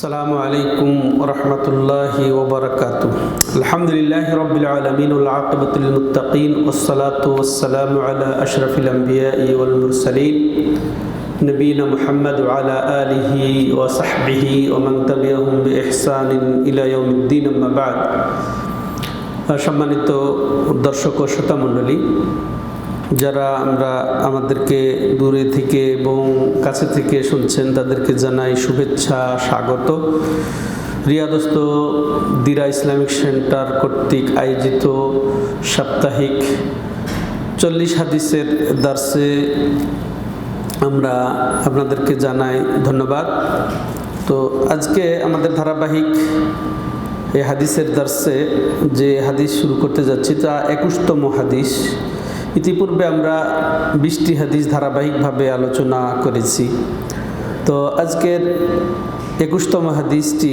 আসসালামু আলাইকুম ওয়া রাহমাতুল্লাহি ওয়া বারাকাতুহু। আলহামদুলিল্লাহি রাব্বিল আলামিন ওয়াল আকিবাতু লিল মুত্তাকিন ওয়াস সালাতু ওয়াস সালামু আলা আশরাফিল আমবিয়াই ওয়াল মুরসালিন নবিয়িনা মুহাম্মদ ওয়া আলা আলিহি ওয়া সাহবিহি ওয়া মান তাবিআহুম বিইহসানিন ইলা ইয়াউমিদ্দিন, আম্মা বা'দ। সম্মানিত দর্শক ও শ্রোতা মণ্ডলী, যারা আমাদেরকে দূরে থেকে এবং কাছে থেকে শুনছেন তাদেরকে জানাই শুভেচ্ছা, স্বাগত। রিয়াদস্থ দিরা ইসলামিক সেন্টার কর্তৃক আয়োজিত সাপ্তাহিক 40 হাদিসের দার্সে আমরা আপনাদেরকে জানাই ধন্যবাদ। তো আজকে আমাদের ধারাবাহিক এই হাদিসের দার্সে যে হাদিস শুরু করতে যাচ্ছি তা 21তম হাদিস। ইতিপূর্বে আমরা 20টি হাদিস ধারাবাহিকভাবে আলোচনা করেছি। তো আজকের 21তম হাদিসটি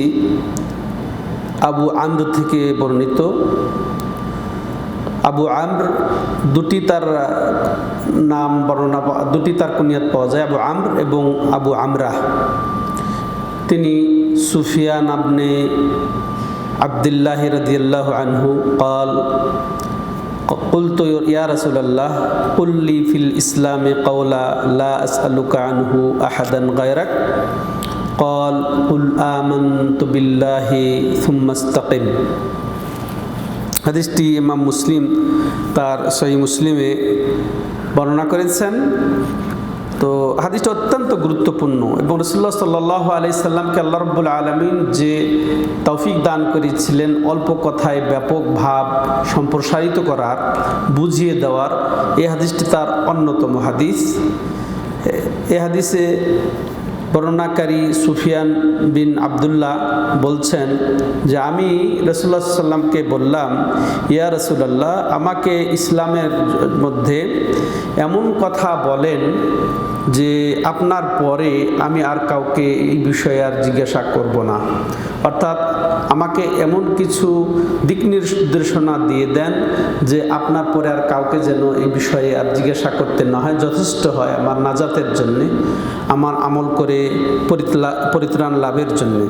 আবু আমর থেকে বর্ণিত। আবু আমর দুটি তার নাম বর্ণনা, দুটি তার কুনিয়াত পাওয়া যায়, আবু আমর এবং আবু আমরাহ। তিনি সুফিয়ান ইবনে আব্দুল্লাহ রাদিয়াল্লাহু আনহু قال قلت يا رسول الله قل لي في الإسلام قولا لا أسألك عنه أحدا غيرك قال قل آمنت بالله ثم استقم। হাদিসটি ইমাম মুসলিম তার সহিহ মুসলিমে বর্ণনা করেছেন। তো হাদিসটা অত্যন্ত গুরুত্বপূর্ণ এবং রাসূলুল্লাহ সাল্লাল্লাহু আলাইহি সাল্লামকে আল্লাহ রাব্বুল আলামিন যে তৌফিক দান করেছিলেন অল্প কথায় ব্যাপক ভাব সম্প্রসারিত করার, বুঝিয়ে দেওয়ার, এই হাদিসটি তার অন্যতম হাদিস। এই হাদিসে বর্ণনাকারী সুফিয়ান বিন আব্দুল্লাহ বলছেন যে আমি রাসূলুল্লাহ সাল্লামকে বললাম, ইয়া রাসূলুল্লাহ, আমাকে ইসলামের মধ্যে এমন কথা বলেন যে আপনার পরে আমি আর কাউকে এই বিষয়ে আর জিজ্ঞাসা করব না। অর্থাৎ আমাকে এমন কিছু দিক নির্দেশনা দিয়ে দেন যে আপনার পরে আর কাউকে যেন এই বিষয়ে আর জিজ্ঞাসা করতে না হয়, যথেষ্ট হয় আমার নাজাতের জন্যে, আমার আমল করে পরিত্রাণ লাভের জন্যে।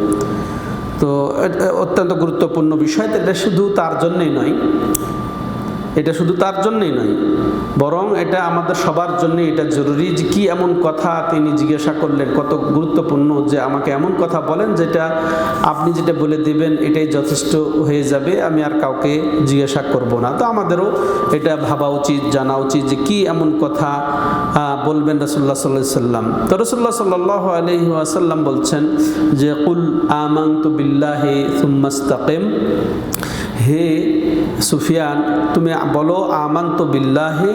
তো অত্যন্ত গুরুত্বপূর্ণ বিষয়। এটা শুধু তার জন্যই নয়, বরং এটা আমাদের সবার জন্য এটা জরুরি যে কি এমন কথা তিনি জিজ্ঞাসা করলেন, কত গুরুত্বপূর্ণ যে আমাকে এমন কথা বলেন যেটা আপনি যেটা বলে দিবেন এটাই যথেষ্ট হয়ে যাবে, আমি আর কাউকে জিজ্ঞাসা করব না। তো আমাদেরও এটা ভাবা উচিত, জানা উচিত যে কি এমন কথা বলবেন রাসূলুল্লাহ সাল্লাল্লাহু আলাইহি সাল্লাম। তো রাসূলুল্লাহ সাল্লাল্লাহু আলাইহি ওয়াসাল্লাম বলছেন যে কুল আমানতু বিল্লাহি সুম্মা ইসতাকিম। হে সুফিয়ান, তুমি বলো আমানতু বিল্লাহি,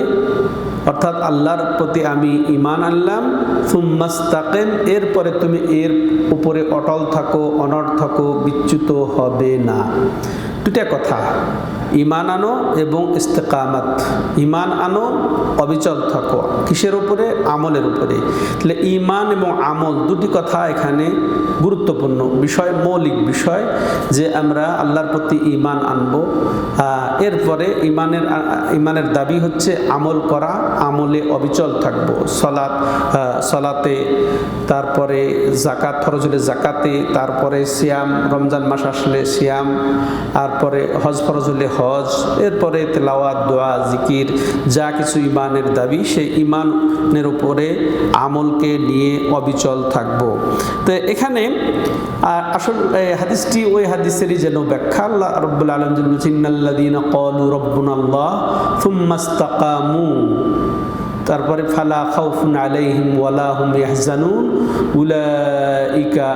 অর্থাৎ আল্লাহর প্রতি আমি ঈমান আনলাম, সুম্মা ইসতাকিম, এরপরে তুমি এর উপরে অটল থাকো, অনড় থাকো, বিচ্যুত হবে না। দুটা কথা, ঈমান আনো এবং ইস্তেকামাত। ঈমান আনো, অবিচল থাকো, কিসের উপরে? আমলের উপরে। তাহলে ঈমান এবং আমল দুটি কথা এখানে গুরুত্বপূর্ণ বিষয়, মৌলিক বিষয়, যে আমরা আল্লাহর প্রতি ঈমান আনবো। এরপরে ঈমানের দাবি হচ্ছে আমল করা, আমলে অবিচল থাকবো। সলাতে, তারপরে জাকাত ফরজ হলে জাকাতে, তারপরে সিয়াম, রমজান মাস আসলে সিয়াম, তারপরে হজ ফরজ হলে হজ, এরপরে তেলাওয়াত, দোয়া, জিকির, যা কিছু ঈমানের দাবি, সেই ঈমানের উপরে আমলকে নিয়ে অবিচল থাকবো। তো এখানে আসল হাদিসটি ওই হাদিসেরই যেন ব্যাখ্যা। আল্লাহ রাব্বুল আলামিন বলেছেন ইন্নাল্লাযীনা ক্বালু রাব্বুনাল্লাহ সুম্মা ইসতাকামু, তারপরে ফালা খাউফুন আলাইহিম ওয়ালা হুম ইয়াহজানুন উলাইকা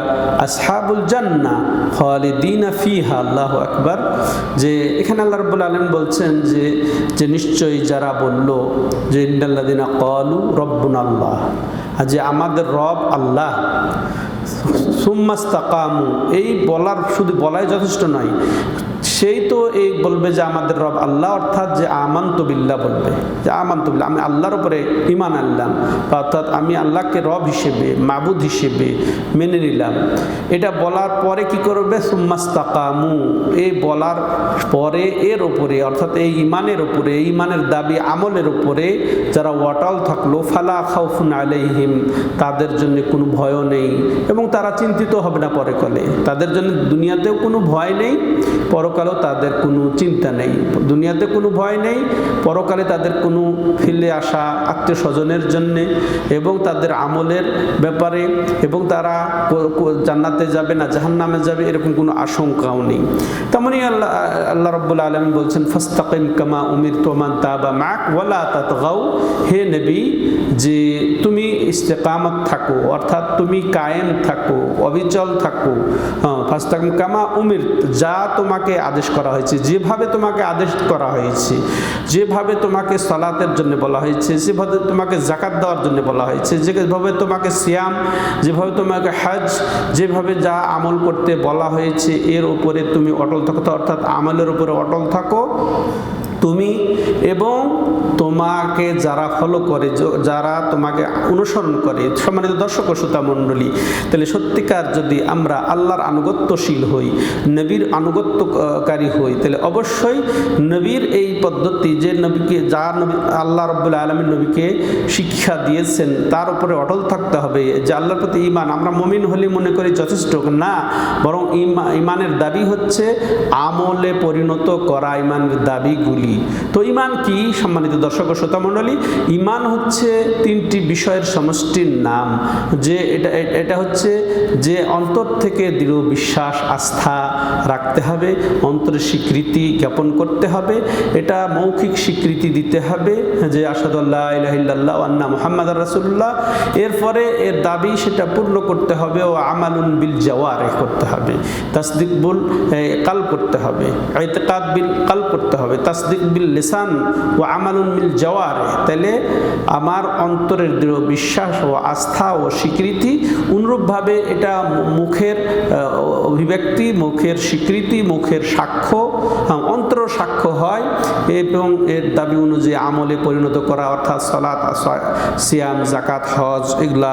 আসহাবুল জান্নাহ খালিদিনা ফিহা। আল্লাহু আকবার। যে এখানে আল্লাহ রাব্বুল আলামিন বলছেন যে নিশ্চয়ই যারা বলল যে ইন্নাল্লাযীনা ক্বালু রাব্বুনাল্লাহ, যে আমাদের রব আল্লাহ, সুম্মা ইসতাকামু, এই শুধু বলাই যথেষ্ট নয়, সেই তো এই বলবে যে আমাদের রব আল্লাহ, অর্থাৎ যে আমান্তু বিল্লাহ বলবে, যে আমান্তু বিল্লাহ, আমি আল্লাহর উপরে ঈমান আনলাম, অর্থাৎ আমি আল্লাহকে রব হিসেবে, মাবুদ হিসেবে মেনে নিলাম। এটা বলার পরে কি করবে? সুম্মাস্তাকামু, এই বলার পরে এর উপরে, অর্থাৎ এই ঈমানের উপরে, এই ঈমানের দাবি আমলের উপরে যারা অটল থাকলো, ফালা খাউফুন আলাইহিম, তাদের জন্য কোনো ভয়ও নেই এবং তারা চিন্তিত হবে না পরকালে। তাদের জন্য দুনিয়াতেও কোনো ভয় নেই, পরকালেও তাদের কোনো চিন্তা নেই। দুনিয়াতে কোনো ভয় নেই, পরকালে তাদের কোনো ফিরে আসা আত্মীয় স্বজনের জন্যে এবং তাদের আমলের ব্যাপারে, এবং তারা জান্নাতে যাবে না জাহান্নামে যাবে এরকম কোনো আশঙ্কাও নেই। তেমনই আল্লাহ রাব্বুল আলামিন বলছেন ফাস্তাকিম কামা উমিরতু মান তাবা মাক ওয়ালা তাতগাউ, হে নবী যে তুমি ইস্তেকামত থাকো, অর্থাৎ তুমি কায়েম থাকো, অবিচল থাকো। ফাস্তাকিম কামা উমির, যা তোমাকে আদেশ করা হয়েছে, যেভাবে তোমাকে আদেশ করা হয়েছে, যেভাবে তোমাকে সালাতের জন্য বলা হয়েছে, যেভাবে তোমাকে যাকাত দেওয়ার জন্য বলা হয়েছে, যেভাবে তোমাকে সিয়াম, যেভাবে তোমাকে হজ, যেভাবে যা আমল করতে বলা হয়েছে এর উপরে তুমি অটল থাকো, অর্থাৎ আমলের উপরে অটল থাকো তুমি এবং তোমাকে যারা ফলো করে, যারা তোমাকে অনুসরণ করে। সম্মানিত দর্শক ও শ্রোতা মণ্ডলী, তাহলে সত্যিকার যদি আমরা আল্লাহর আনুগত্যশীল হই, নবীর আনুগত্যকারী হই, তাহলে অবশ্যই নবীর এই পদ্ধতি, যে নবীকে, যার নবী আল্লাহ রাব্বুল আলামিন নবীকে শিক্ষা দিয়েছেন, তার উপরে অটল থাকতে হবে। যে আল্লাহর প্রতি ঈমান, আমরা মুমিন হলে মনে করি যথেষ্ট না, বরং ঈমানের দাবি হচ্ছে আমলে পরিণত করা ঈমানের দাবিগুলি। তো ঈমান কি? সম্মানিত দর্শক ও শ্রোতা মণ্ডলী, ঈমান হচ্ছে তিনটি বিষয়ের সমষ্টির নাম। যে এটা হচ্ছে যে অন্তর থেকে দৃঢ় বিশ্বাস, আস্থা রাখতে হবে, অন্তরের স্বীকৃতি জ্ঞাপন করতে হবে, এটা মৌখিক স্বীকৃতি দিতে হবে যে আশহাদু আল্লা ইলাহা ইল্লাল্লাহ ওয়া আন্না মুহাম্মাদার রাসূলুল্লাহ। এরপরে এর দাবি সেটা পূর্ণ করতে হবে, ও আমালুন বিল জাওয়ারিহ করতে হবে, তাসদিক বিল কালব করতে হবে, ইতিকাদ বিল কালব করতে হবে, তাসদিক বিল লিসান ও আমালুন বিল জাওয়ারিহ। তাহলে আমার অন্তরের দৃঢ় বিশ্বাস ও আস্থা ও স্বীকৃতি, অনুরূপভাবে এটা মুখের অভিব্যক্তি, মুখের স্বীকৃতি, মুখের সাক্ষ্য, অন্তর সাক্ষ্য হয় এবং এর দাবি অনুযায়ী আমলে পরিণত করা, অর্থাৎ সালাত, সিয়াম, যাকাত, হজ এগুলা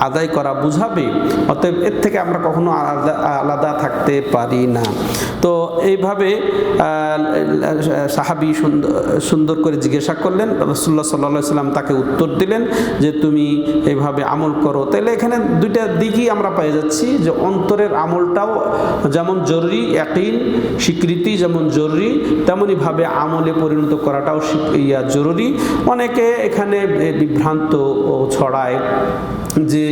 আদায় করা বুঝাবে। অতএব এর থেকে আমরা কখনো আলাদা থাকতে পারি না। তো এইভাবে সাহাবী সুন্দর করে জিজ্ঞাসা করলেন, রাসূলুল্লাহ সাল্লাল্লাহু আলাইহি ওয়াসাল্লাম তাকে উত্তর দিলেন যে তুমি এইভাবে আমল করো। তাহলে এখানে দুইটা দিকই আমরা পেয়ে যাচ্ছি, যে অন্তরের আমলটাও যেমন জরুরি, ইয়াকিন স্বীকৃতি যেমন জরুরি, তেমনইভাবে আমলে পরিণত করাটাও জরুরি। অনেকে এখানে বিভ্রান্ত ছড়ায় যে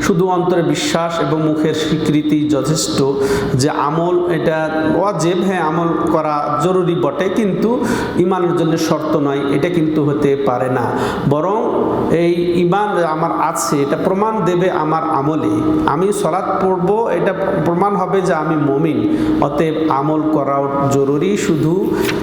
শুধু অন্তরে বিশ্বাস এবং মুখের স্বীকৃতি যথেষ্ট, যে আমল এটা ওয়াজিব, হ্যাঁ আমল করা জরুরি বটে, কিন্তু ঈমানের জন্য শর্ত নয়, এটা কিন্তু হতে পারে না। বরং এই ঈমান আমার আছে এটা প্রমাণ দেবে আমার আমলে। আমি সালাত পড়ব, এটা প্রমাণ হবে যে আমি মুমিন, অতএব আমল করাও জরুরি। শুধু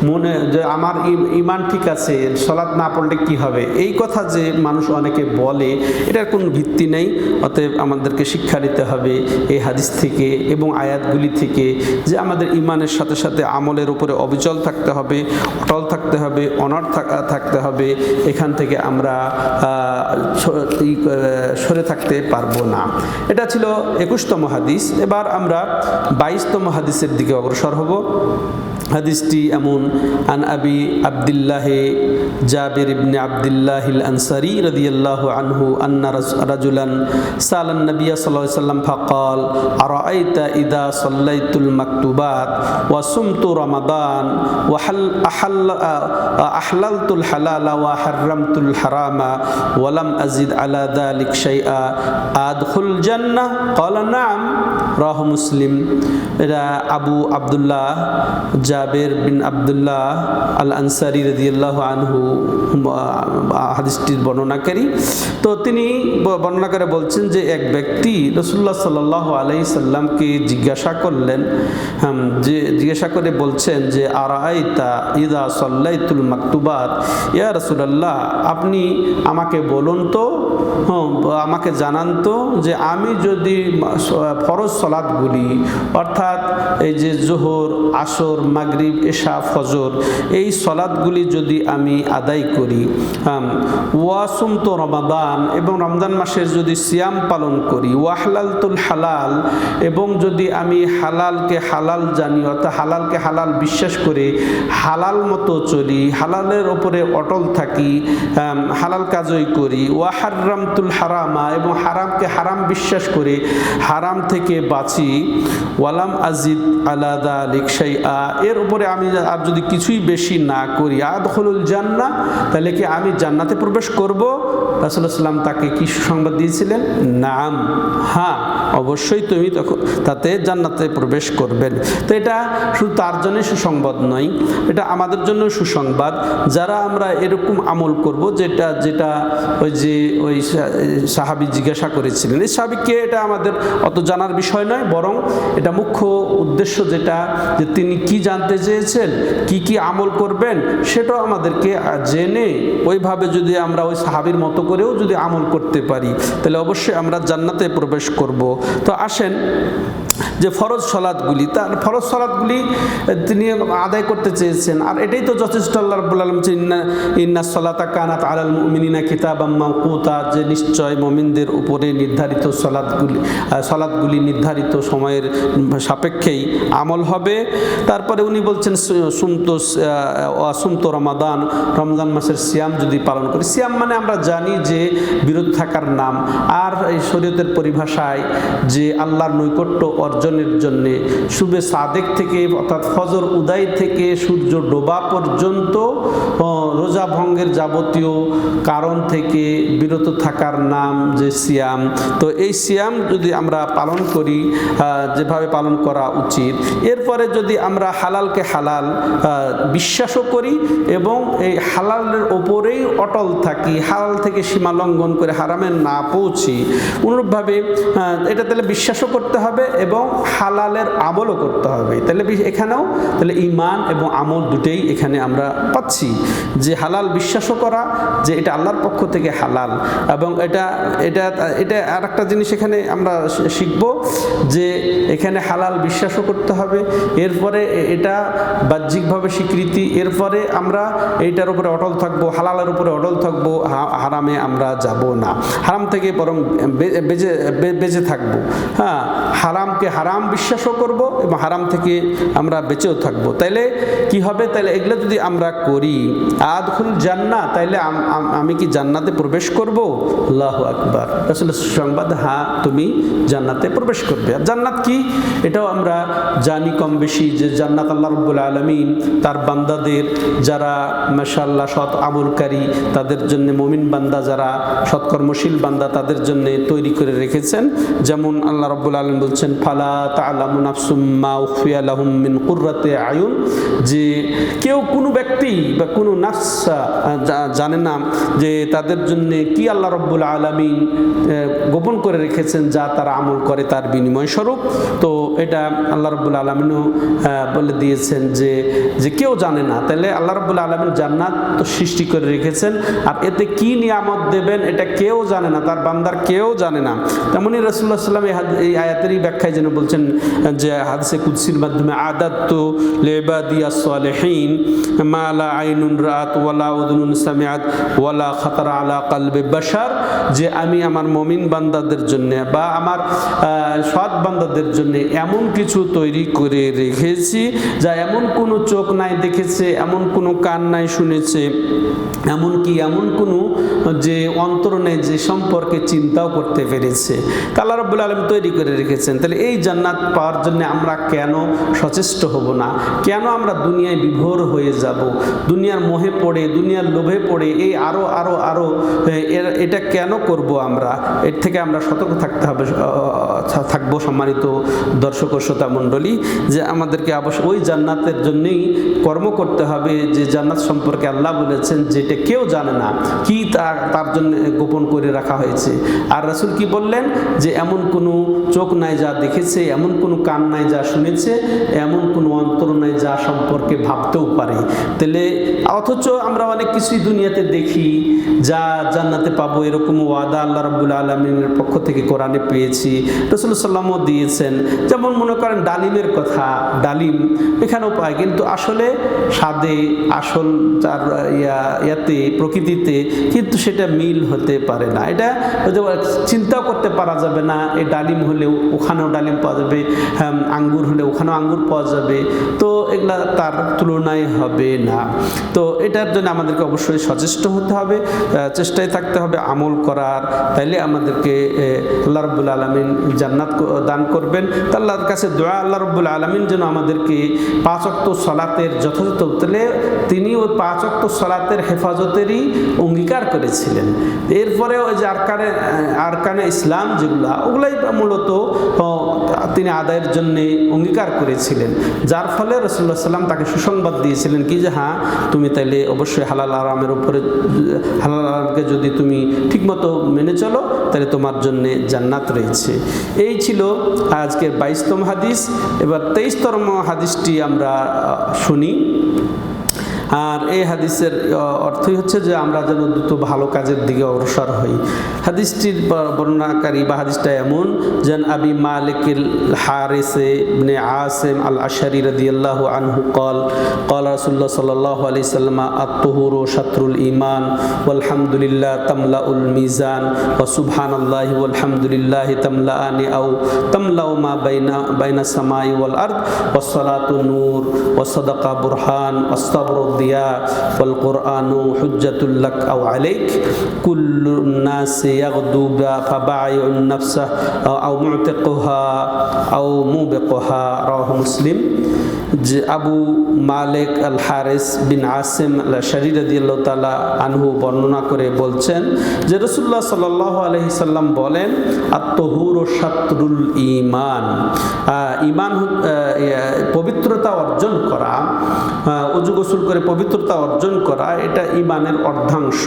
মনে যে আমার ঈমান ঠিক আছে, সালাত না পড়লে কি হবে, এই কথা যে মানুষ অনেকে বলে, এটার কোনো ভিত্তি নেই। অতএব আমাদেরকে শিক্ষা নিতে হবে এই হাদিস থেকে এবং আয়াতগুলি থেকে, যে আমাদের ঈমানের সাথে সাথে আমলের উপরে অবিচল থাকতে হবে, অটল থাকতে হবে, অনড় থাকতে হবে। এখান থেকে আমরা সরে থাকতে পারবো না। এটা ছিল 21তম হাদিস। এবার আমরা 22তম হাদিসের দিকে অগ্রসর হব। হাদিসটি এমন, আন আবি আব্দুল্লাহ জাবির ইবনে আব্দুল্লাহ আল আনসারী রাদিয়াল্লাহু আনহু আন্না রাজুলান সালান নবী সাল্লাল্লাহু আলাইহি ওয়াসাল্লাম ফাকাল আরাআইতা ইযা সাল্লাইতুল মাকতুবাত ওয়া সুমতু রমাদান ওয়া আহলালতুল হালালা ওয়া হারামতুল হারামা ওয়া লাম আযিদ আলা যালিক শাইআ আদখুল জান্নাহ ক্বালা নাম, রাহু মুসলিম। এটা আবু আব্দুল্লাহ জাবের বিন আব্দুল্লাহ আল আনসারী রাদিয়াল্লাহু আনহু হাদিসটির বর্ণনাকারী। তো তিনি বর্ণনা করে বলছেন যে এক ব্যক্তি রাসূলুল্লাহ সাল্লাল্লাহু আলাইহি সাল্লামকে জিজ্ঞাসা করলেন, যে জিজ্ঞাসা করে বলছেন যে আরাআইতা ইযা সাল্লাইতুল মাকতুবাত, ইয়া রাসূলুল্লাহ আপনি আমাকে বলুন তো, আমাকে জানান তো, যে আমি যদি ফরজ সালাতগুলি, অর্থাৎ এই যে যোহর, আসর, মাগরিব, এশা, ফজর এই সলাৎগুলি যদি আমি আদায় করি, ওয়াসুমতু রমাদান এবং রমজান মাসের যদি সিয়াম পালন করি, ওয়াহলালতুল হালাল এবং যদি আমি হালালকে হালাল জানি অর্থাৎ হালালকে হালাল বিশ্বাস করে হালাল মতো চলি, হালালের ওপরে অটল থাকি, হালাল কাজই করি, ওয়াহাররামতুল হারামা এবং হারামকে হারাম বিশ্বাস করে হারাম থেকে বাঁচি, ওয়ালাম আজিদ আলা যালিক শাইআ এর উপরে আমি আর যদি কিছুই বেশি না করি, আদখুলুল জান্নাহ তাহলে কি আমি জান্নাতে প্রবেশ করব? রাসূলুল্লাহ সাল্লাল্লাহু আলাইহি ওয়াসাল্লাম তাকে কি সুসংবাদ দিয়েছিলেন? নাম, হ্যাঁ অবশ্যই তুমি তখন তাতে জান্নাতে প্রবেশ করবেন। তো এটা শুধু তার জন্য সুসংবাদ নয়, এটা আমাদের জন্য সুসংবাদ যারা আমরা এরকম আমল করব যেটা যেটা ওই সাহাবী জিজ্ঞাসা করেছিলেন। এই সাহাবীকে এটা আমাদের অত জানার বিষয় নয়, বরং এটা মুখ্য উদ্দেশ্য যেটা যে তিনি কি জানতে চেয়েছেন, কি কি আমল করবেন সেটাও আমাদেরকে জেনে ওইভাবে যদি আমরা ওই সাহাবীর মতো করেও যদি আমল করতে পারি তাহলে অবশ্যই আমরা জান্নাতে প্রবেশ করব। তো আসেন যে ফরজ সালাতগুলি, তার ফরজ সালাতগুলি তিনি আদায় করতে চেয়েছেন, আর এটাই তো যথেষ্ট। আল্লাহ রাব্বুল আলামিন ইন্নাস সালাতা কানাত আলাল মুমিনিনা কিতাবাম মাওকুতা, যে নিশ্চয় মুমিনদের উপরে নির্ধারিত সালাতগুলি নির্ধারিত সময়ের সাপেক্ষেই আমল হবে। তারপরে উনি বলছেন সুমতো রমাদান, রমজান মাসের সিয়াম যদি পালন করি, সিয়াম মানে আমরা জানি যে বিরত থাকার নাম, আর এই শরীয়তের পরিভাষায় যে আল্লাহর নৈকট্য অর্জনের জন্য শুবে সাদেক থেকে অর্থাৎ ফজর উদয় থেকে সূর্য ডোবা পর্যন্ত রোজা ভঙ্গের যাবতীয় কারণ থেকে বিরত থাকার নাম যে সিয়াম। তো এই সিয়াম যদি আমরা পালন করি যেভাবে পালন করা উচিত, এরপরে যদি আমরা হালালকে হালাল বিশ্বাসও করি এবং এই হালালের ওপরেই অটল থাকি, হালাল থেকে সীমা লঙ্ঘন করে হারামে না পৌঁছি, অনুরূপভাবে এটা তাহলে বিশ্বাসও করতে হবে এবং হালালের আমলও করতে হবে। তাহলে এখানেও তাহলে ঈমান এবং আমল দুটেই এখানে আমরা পাচ্ছি, যে হালাল বিশ্বাসও করা যে এটা আল্লাহর পক্ষ থেকে হালাল, এবং এটা এটা এটা আর একটা জিনিস এখানে আমরা শিখব যে এখানে হালাল বিশ্বাসও করতে হবে, এরপরে এটা বাহ্যিকভাবে স্বীকৃতি, এরপরে আমরা এইটার উপরে অটল থাকবো, হালালের উপরে অটল থাকবো, হারামে আমরা যাব না, হারাম থেকে বরং বেঁচে থাকবো। হ্যাঁ, হারামকে হারাম বিশ্বাসও করব এবং হারাম থেকে আমরা বেঁচেও থাকবো। তাইলে কি হবে? তাইলে এগুলো যদি আমরা করি, আদখুল জান্নাহ, তাইলে আমি কি জান্নাতে প্রবেশ করব? আল্লাহু আকবার। রাসূলের সংবাদ, হ্যাঁ তুমি জান্নাতে প্রবেশ করবে। আর জান্নাত কি এটাও আমরা জানি কম বেশি, যে জান্নাত আল্লাহ রাব্বুল আলামিন তার বান্দাদের যারা মাশাআল্লাহ সৎ আমলকারী তাদের জন্য, মুমিন বান্দা যারা সৎকর্মশীল বান্দা তাদের জন্য তৈরি করে রেখেছেন। যেমন আল্লাহ রাব্বুল আলামিন বলছেন, ফালা তা'লামু নাফসুম মা উখফিয়া লাহুম মিন কুররাতি আয়ুন, যে কেউ কোনো ব্যক্তি বা কোনো নাফস জানে না যে তাদের জন্য কি আল্লাহ রাব্বুল আলামিন গোপন করে রেখেছেন যা তারা আমল করে তার বিনিময় স্বরূপ। তো এটা আল্লাহ রাব্বুল আলামিনও বলে দিয়েছেন যে কেউ জানে না। তাহলে আল্লাহ রাব্বুল আলামিন জান্নাত তো সৃষ্টি করে রেখেছেন, আর এতে কি নিয়ামত দেবেন এটা কেউ জানে না, তার বান্দার কেউ জানে না। তেমনি রাসূলুল্লাহ সাল্লাল্লাহু আলাইহি ওয়াসাল্লাম এই আয়াতেরই ব্যাখ্যায় যেন বলছেন যে হাদিসে কুদসির মাধ্যমে, আদাতু লিবাদিয়াস সালিহিন মা লা আইনুন রাআত ওয়ালা উযুনুন সামিআত ওয়ালা খাতারা আলা কলবি বাশার, যে আমি আমার মুমিন বান্দাদের জন্য বা আমার সৎ বান্দাদের জন্য এমন কিছু তৈরি করে রেখেছি যা এমন কোনো চোখ নাই দেখেছে, এমন কোনো কান নাই শুনেছে, এমনকি এমন কোনো যে অন্তর নেই যে সম্পর্কে চিন্তাও করতে পেরেছে, আল্লাহ রাব্বুল আলামিন তৈরি করে রেখেছেন। তাহলে এই জান্নাত পাওয়ার জন্য আমরা কেন সচেষ্ট হব না? কেন আমরা দুনিয়ায় বিভোর হয়ে যাব? দুনিয়ার মোহে পড়ে, দুনিয়ার লোভে পড়ে এই আরো আরো আরো এটা কেন করব? আমরা এর থেকে আমরা সতর্ক থাকবো সম্মানিত দর্শক ও শ্রোতা মণ্ডলী, যে আমাদেরকে অবশ্যই ওই জান্নাতের জন্যই কর্ম করতে হবে যে জান্নাত সম্পর্কে আল্লাহ বলেছেন যেটা কেউ জানে না, কি তার জন্য গোপন করে রাখা হয়েছে। আর রাসূল কি বললেন? যে এমন কোনো চোখ নাই যা দেখেছে দেখেছে, এমন কোনো কান নাই যা শুনেছে, এমন কোনো অন্তর নাই যা সম্পর্কে ভাবতেও পারে। তাহলে অথচ আমরা অনেক কিছুই দুনিয়াতে দেখি যা জান্নাতে পাবো, এরকম ওয়াদা আল্লাহ রাব্বুল আলামিনের পক্ষ থেকে কোরআনে পেয়েছি, রাসূলুল্লাহ সাল্লামও দিয়েছেন। যেমন মনে করেন ডালিমের কথা, ডালিম এখানেও পায়, কিন্তু আসলে স্বাদে, আসল তার ইয়াতে, প্রকৃতিতে কিন্তু সেটা মিল হতে পারে না। এটা চিন্তাও করতে পারা যাবে না, এই ডালিম হলেও ওখানেও ডালিম পাওয়া যাবে, আঙ্গুর হলে ওখানেও আঙ্গুর পাওয়া যাবে, তো এগুলা তার তুলনায় হবে না। তো এটার জন্য আমাদেরকে অবশ্যই সচেষ্ট হতে হবে, চেষ্টায় থাকতে হবে আমল করার, তাইলে আমাদেরকে আল্লাহ রাব্বুল আলামিন জান্নাত দান করবেন। তো আল্লাহর কাছে দোয়া, আল্লাহ রাব্বুল আলামিন যেন আমাদেরকে 5 ওয়াক্ত সালাতের যথাযথ, তাহলে তিনি ওই 5 ওয়াক্ত সালাতের হেফাজতেরই অঙ্গীকার করেছিলেন। এরপরে ওই যে আরকানে ইসলাম যেগুলা, ওগুলাই মূলত তিনি আদায়ের জন্য অঙ্গীকার করেছিলেন, যার ফলে রাসূলুল্লাহ সাল্লাম তাকে সুসংবাদ দিয়েছিলেন কি যে হ্যাঁ, তুমি তাইলে অবশ্যই হালাল আরামের উপরে, হালাল আরামকে যদি তুমি ঠিকমতো মেনে চলো তাহলে তোমার জন্য জান্নাত রয়েছে। এই ছিল আজকের 22তম হাদিস। এবার 23তম হাদিসটি আমরা শুনি। আর এই হাদিসের অর্থই হচ্ছে যে আমরা যেন দ্রুত ভালো কাজের দিকে অগ্রসর হই। হাদিসটির বর্ণনাকারী বা হাদিসটা এমন, যেন আবি মালিকিল হারিস ইবনে আসিম আল আশআরি রাদিয়াল্লাহু আনহু قال قال رسول الله صلى الله عليه وسلم الطهور شطر الإيمان والحمد لله تملأ الميزان وسبحان الله والحمد لله تملأان أو تملأ ما بين السماء والأرض والصلاة نور والصدقة برهان والصبر ضياء والقرآن حجة لك أو عليك كل الناس يغدو فبايع النفس أو معتقها أو موبقها رواه مسلم। যে আবু মালিক আল হারিস বিন আসিম আল আশআরি রাদিয়াল্লাহু তাআলা আনহু বর্ণনা করে বলছেন যে রাসূলুল্লাহ সাল্লাল্লাহু আলাইহি সাল্লাম বলেন, আত-তাহুরু শাতরুল ঈমান, ঈমান পবিত্রতা অর্জন করা, ওযু গোসল করে পবিত্রতা অর্জন করা, এটা ঈমানের অর্ধাংশ।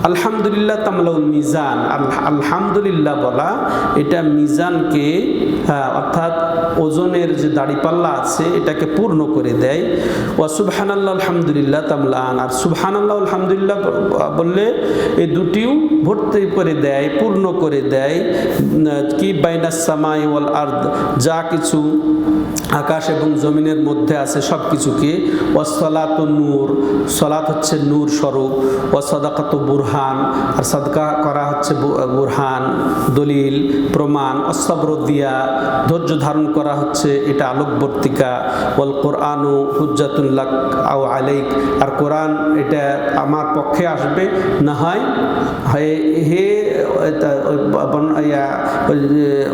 আলহামদুলিল্লাহ তামলাউল মিজান, আলহামদুলিল্লাহ বলা এটা মিজানকে, অর্থাৎ ওজনের যে দাড়িপাল্লা আছে এটাকে পূর্ণ করে দেয়। ওয়া সুবহানাল্লাহ আলহামদুলিল্লাহ তামলান, আর সুবহানাল্লাহ আলহামদুলিল্লাহ বললে এই দুটিও ভর্তি করে দেয়, পূর্ণ করে দেয় কি বাইনাস সামাই ওয়াল আরদ, যা কিছু আকাশ এবং জমিনের মধ্যে আছে সব কিছুকে। ওয়াসসালাতু নূর, সালাত হচ্ছে নূর স্বরূপ। ওয়াসাদাকাতু বুরহান, আর সাদকা করা হচ্ছে বুরহান, দলিল, প্রমাণ। ওয়াসসাবরু দিয়া, ধৈর্য ধারণ করা হচ্ছে এটা আলোকবর্তিকা। ওয়াল কোরআনু হুজ্জাতুল লাক আও আলাইক, আর কোরআন এটা আমার পক্ষে আসবে, না হয় হে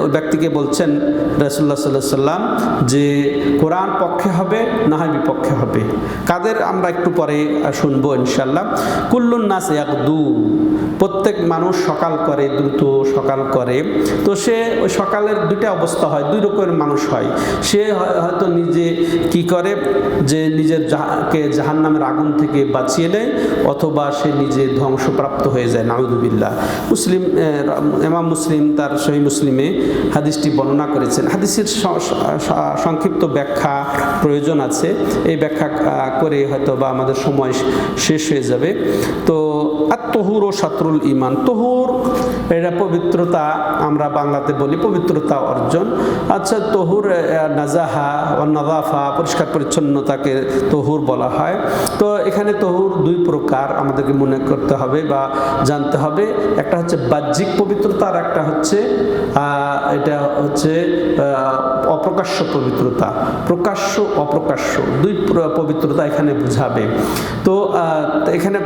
ওই ব্যক্তিকে বলছেন রাসূলুল্লাহ সাল্লাল্লাহু আলাইহি সাল্লাম যে কোরআন পক্ষে হবে, না হয় বিপক্ষে হবে। কাদের আমরা একটু পরে শুনবো ইনশাআল্লাহ। কুল্লুন নাস ইয়াগদু, প্রত্যেক মানুষ সকাল করে, দ্রুত সকাল করে। তো সে ওই সকালের দুইটা অবস্থা হয়, দুই রকমের মানুষ হয়। সে হয়তো নিজে কি করে যে নিজের জাহান্নামের আগুন থেকে বাঁচিয়ে নেয়, অথবা সে নিজে ধ্বংসপ্রাপ্ত হয়ে যায়, নাউযুবিল্লাহ। মুসলিম, ইমাম মুসলিম তার সহিহ মুসলিমে হাদিসটি বর্ণনা করেছেন। হাদিসের সংক্ষিপ্ত ব্যাখ্যা প্রয়োজন আছে, এই ব্যাখ্যা করে হয়তো বা আমাদের সময় শেষ হয়ে যাবে। তো আত-তাহুর ও শাতরুল ঈমান, তাহুর এটা পবিত্রতা, আমরা বাংলাতে বলি পবিত্রতা অর্জন। আচ্ছা, তাহুর নাজাহা ও নাযাফা, পরিষ্কার পরিচ্ছন্নতাকে তাহুর বলা হয়। তো এখানে তাহুর দুই প্রকার আমাদেরকে মনে করতে হবে বা জানতে হবে। একটা হচ্ছে বাহ্যিক পবিত্রতা, আর একটা হচ্ছে এটা হচ্ছে অপ্রকাশ্য পবিত্রতা। প্রকাশ্য অপ্রকাশ্য দুই পবিত্রতা এখানে বুঝাবে। তো এখানে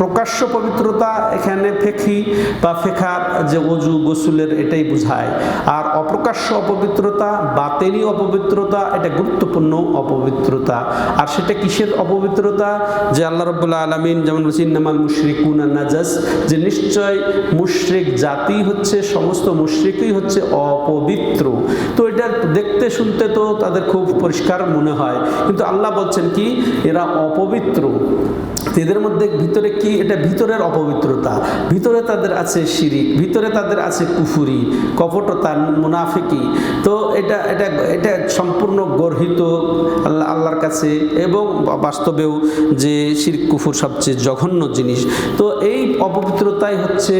প্রকাশ্য পবিত্রতা এখানে ফেকি বা ফেকার যে ওযু গোসলের এটাই বোঝায়। আর অপ্রকাশ্য অপবিত্রতা, বাতেনি অপবিত্রতা, এটা গুরুত্বপূর্ণ অপবিত্রতা। আর সেটা কিসের অপবিত্রতা? যে আল্লাহ রাব্বুল আলামিন যেমন বলেছেন ইন্নামাল মুশরিকুনা নাজাস, যে নিশ্চয় মুশরিক জাতি হচ্ছে, সমস্ত মুশরিকই হচ্ছে অপবিত্র। তো এটা দেখতে শুনতে তো তাদের খুব পরিষ্কার মনে হয়, কিন্তু আল্লাহ বলছেন কি এরা অপবিত্র। এদের মধ্যে ভিতরে কি কি, এটা ভিতরের অপবিত্রতা, ভিতরে তাদের আছে শিরিক, ভিতরে তাদের আছে কুফুরি, কপটতা, মুনাফিকি। তো এটা এটা এটা সম্পূর্ণ গর্হিত আল্লাহর কাছে, এবং বাস্তবেও যে শিরক কুফুর সবচেয়ে জঘন্য জিনিস। তো এই অপবিত্রতাই হচ্ছে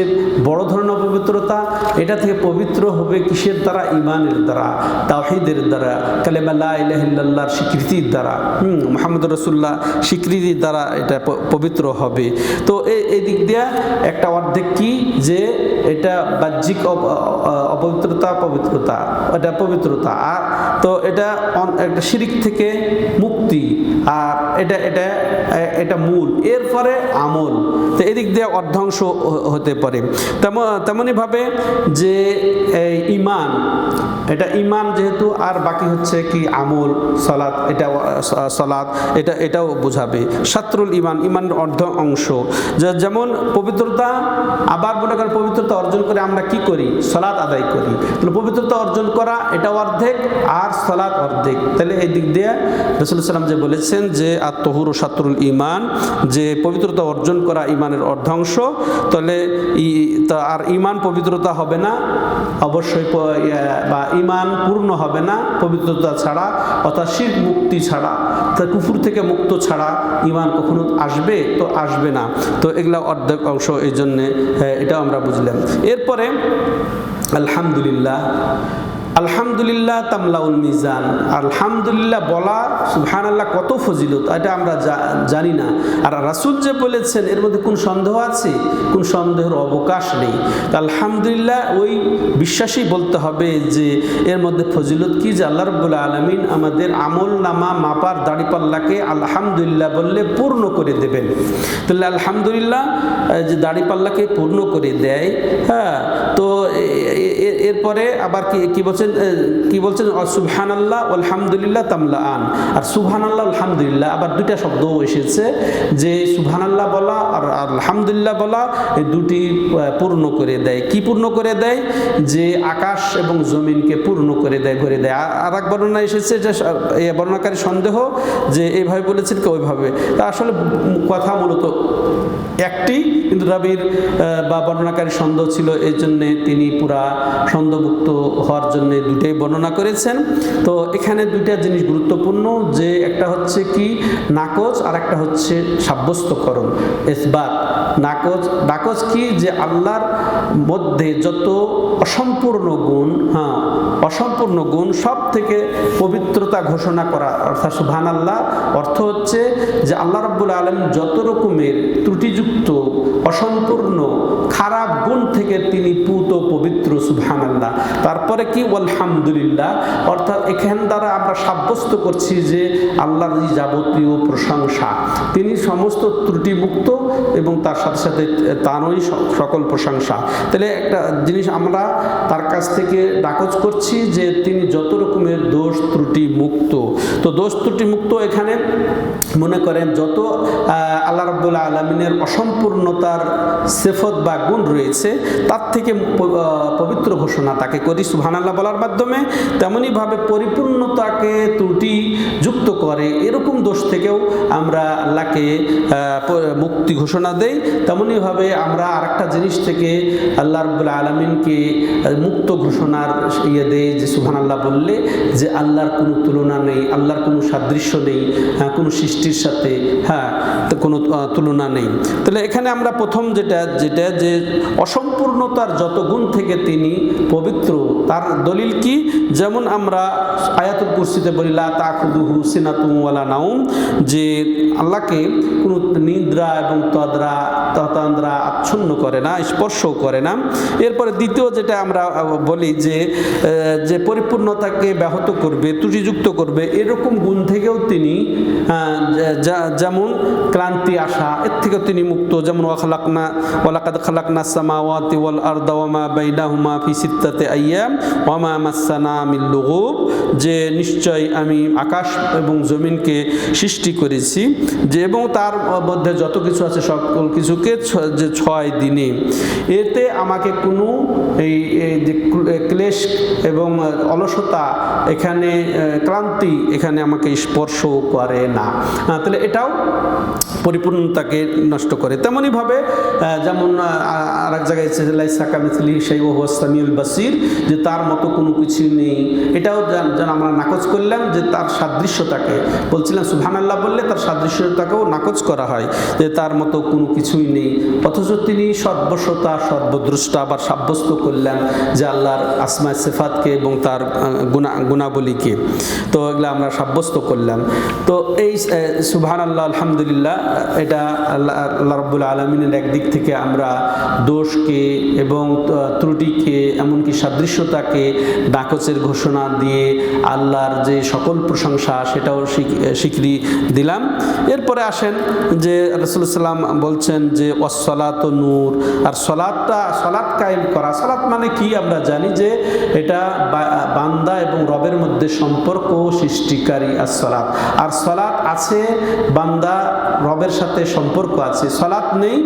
বড় ধরনের অপবিত্রতা। এটা থেকে পবিত্র হবে কিসের দ্বারা? ইমানের দ্বারা, তাওহীদের দ্বারা, কালেমা লা ইলাহা ইল্লাল্লাহর স্বীকৃতির দ্বারা, মুহাম্মদুর রাসূলুল্লাহ স্বীকৃতির দ্বারা এটা পবিত্র হবে। তো এই দিক দিয়ে একটা অর্ধেক কি, যে এটা বাহ্যিক অপবিত্রতা, পবিত্রতা, এটা পবিত্রতা। আর তো এটা একটা শিরিক থেকে মুক্তি, আর এটা এটা এটা মূল। এরপরে আমল, তো এদিক দিয়ে অর্ধাংশ হতে পারে। তেমনইভাবে যে ইমান, এটা ইমান যেহেতু, আর বাকি হচ্ছে কি আমল, সালাত, এটা সালাত, এটাও বোঝাবে। শাত্রুল ইমান, ইমানের অর্ধ অংশ। যেমন পবিত্রতা, আবার মনে করেন পবিত্রতা অর্জন করে আমরা কি করি? সালাত আদায় করি। তাহলে পবিত্রতা অর্জন করা এটা অর্ধেক, আর সালাত অর্ধেক। তাহলে এই দিক দিয়ে রাসূলুল্লাহ সাল্লাল্লাহু আলাইহি ওয়াসাল্লাম যে বলেছেন যে আত-তাহুরু শাত্রুল ইমান, যে পবিত্রতা অর্জন করা ইমানের অর্ধাংশ। তাহলে আর ইমান পবিত্রতা হবে না অবশ্যই, বা ইমান পূর্ণ হবে না পবিত্রতা ছাড়া, অর্থাৎ শিরক মুক্তি ছাড়া, তা কুফর থেকে মুক্ত ছাড়া ইমান কখনো আসবে? তো আসবে না। তো এগুলা অর্ধেক অংশ, এই জন্যে এটাও আমরা বুঝলাম। এরপরে আলহামদুলিল্লাহ, আলহামদুলিল্লাহ তামলাউল মিজান। আলহামদুলিল্লাহ বলা, সুবহানাল্লাহ, কত ফজিলত, এটা আমরা জানি না। আর রাসূল যে বলেছেন এর মধ্যে কোন সন্দেহ আছে? কোন সন্দেহের অবকাশ নেই। আলহামদুলিল্লাহ ওই বিশ্বাসী বলতে হবে যে এর মধ্যে ফজিলত কি, যে আল্লাহ রাব্বুল আলামিন আমাদের আমল নামা মাপার দাড়িপাল্লাকে আলহামদুলিল্লাহ বললে পূর্ণ করে দেবেন। তাহলে আলহামদুলিল্লাহ যে দাড়িপাল্লাকে পূর্ণ করে দেয়। হ্যাঁ, তো এরপরে আবার কি বলছেন? সুবহানাল্লাহ আলহামদুলিল্লাহ তামলাআন। আর সুবহানাল্লাহ আলহামদুলিল্লাহ আবার দুইটা শব্দ এসেছে, যে সুবহানাল্লাহ বলা আর আলহামদুলিল্লাহ বলা, এই দুটি পূর্ণ করে দেয়। কি পূর্ণ করে দেয়? যে আকাশ এবং জমিনকে পূর্ণ করে দেয়, ভরে দেয়। আর এক বর্ণনা এসেছে, যে বর্ণনাকারী সন্দেহ যে এইভাবে বলেছেন কি ওইভাবে। তা আসলে কথা মূলত একটি, কিন্তু রাবীর বা বর্ণনাকারী সন্দেহ ছিল, এই জন্যে তিনি পুরা সন্দেহমুক্ত হওয়ার জন্য দুটাই বর্ণনা করেছেন। তো এখানে দুইটা জিনিস গুরুত্বপূর্ণ, যে একটা হচ্ছে কি নাকচ, আর একটা হচ্ছে সাব্যস্তকরণ, ইসবাত। নাকচ কি, যে আল্লাহর মধ্যে যত অসম্পূর্ণ গুণ, অসম্পূর্ণ গুণ সব থেকে পবিত্রতা ঘোষণা করা, অর্থাৎ সুবহানাল্লাহ অর্থ হচ্ছে যে আল্লাহ রাব্বুল আলামিন যত রকমের ত্রুটিযুক্ত, অসম্পূর্ণ, খারাপ গুণ থেকে তিনি পুত পবিত্র, সুবহানাল্লাহ। তারপরে কি? আলহামদুলিল্লাহ, অর্থাৎ এখান দ্বারা আমরা সাব্যস্ত করছি যে আল্লাহর যাবতীয় প্রশংসা, তিনি সমস্ত ত্রুটিমুক্ত, এবং তার সাথে সাথে তারই সকল প্রশংসা। তাহলে একটা জিনিস আমরা তার কাছ থেকে নাকচ করছি, যে তিনি যত রকমের দোষ ত্রুটি মুক্ত। তো দোষ ত্রুটি মুক্ত, এখানে মনে করেন যত আল্লাহ রাব্বুল আলামিনের অসম্পূর্ণতার সিফত বা গুণ রয়েছে, তার থেকে পবিত্র ঘোষণা তাকে করি সুবহানাল্লাহ বলার মাধ্যমে। তেমনইভাবে পরিপূর্ণতাকে ত্রুটি যুক্ত করে এরকম দোষ থেকেও আমরা আল্লাহকে মুক্তি ঘোষণা দেই। তেমনইভাবে আমরা আরেকটা জিনিস থেকে আল্লাহ রাব্বুল আলামিনকে মুক্ত ঘোষণার দেই, যে সুবহানাল্লাহ বললে যে আল্লাহর কোনো তুলনা নেই, আল্লাহর কোনো সাদৃশ্য নেই, কোনো সৃষ্টির সাথে কোনো তুলনা নেই। তাহলে এখানে আমরা প্রথম যেটা যে অসম্পূর্ণতার যত গুণ থেকে তিনি পবিত্র, তার দলিল কি? যেমন আমরা আয়াতুল কুরসিতে বলি লা তাখুযুহু সিনাতুন ওয়ালা নাওম, যে আল্লাহকে কোনো নিদ্রা এবং তন্দ্রা আচ্ছন্ন করে না, স্পর্শও করে না। এরপরে দ্বিতীয় যেটা আমরা বলি যে পরিপূর্ণতাকে ব্যাহত করবে, ত্রুটিযুক্ত করবে, এরকম গুণ থেকেও তিনি, যেমন ক্লান্তি আসা, এর থেকেও তিনি মুক্ত। যেমন ওয়ালাকাদ খালাকনাস সামাওয়াতি ওয়াল আরদা ওয়া মা বাইনাহুমা ফি সিত্তাতি আইয়াম ওয়া মা মাসসানা মিন লুগুব, যে নিশ্চয় আমি আকাশ এবং জমিনকে সৃষ্টি করেছি, যে এবং তার মধ্যে যত কিছু আছে সকল কিছুকে যে 6 দিনে, এতে আমাকে কোনো এই যে ক্লেশ এবং অলসতা, এখানে ক্লান্তি, এখানে আমাকে স্পর্শ করে না। তাহলে এটাও পরিপূর্ণতাকে নষ্ট করে। তেমনইভাবে যেমন আর এক জায়গায় লাইসা কামিসলিহি শাইউন ওয়া হুয়াস সামিউল বাসীর, যে তার মতো কোনো কিছু নেই, এটাও যেন আমরা নাকচ করলাম যে তার সাদৃশ্যতাকে, বলছিলাম সুবহানাল্লাহ বললে তার সাদৃশ্যতাকেও নাকচ করা হয় যে তার মতো কোনো কিছুই নেই, অথচ তিনি সর্বশ্রোতা সর্বদ্রষ্টা। আবার সাব্যস্ত করলেন যে আল্লাহর আসমা সিফাতকে এবং তার গুণাবলীকে, তো এগুলো আমরা সাব্যস্ত করলাম। তো এই সুবহানাল্লাহ আলহামদুলিল্লাহ এটা আল্লাহ রাব্বুল আলামিনের একদিক থেকে আমরা দোষকে এবং ত্রুটিকে এমনকি সাদৃশ্যতাকে নাকচের ঘোষণা দিয়ে আল্লাহর যে সকল প্রশংসা সেটাও স্বীকৃতি দিলাম। এরপরে আসেন যে রাসূলুল্লাহ সাল্লাম বলছেন যে ওয়াসসালাতু নূর, আর সালাত কায়েম করা, সালাত মানে কি আমরা জানি যে এটা বান্দা এবং রবের মধ্যে সম্পর্ক সৃষ্টিকারী আসসালাত। আর সালাত আছে বান্দা রবের সাথে সম্পর্ক আছে, সালাত নেই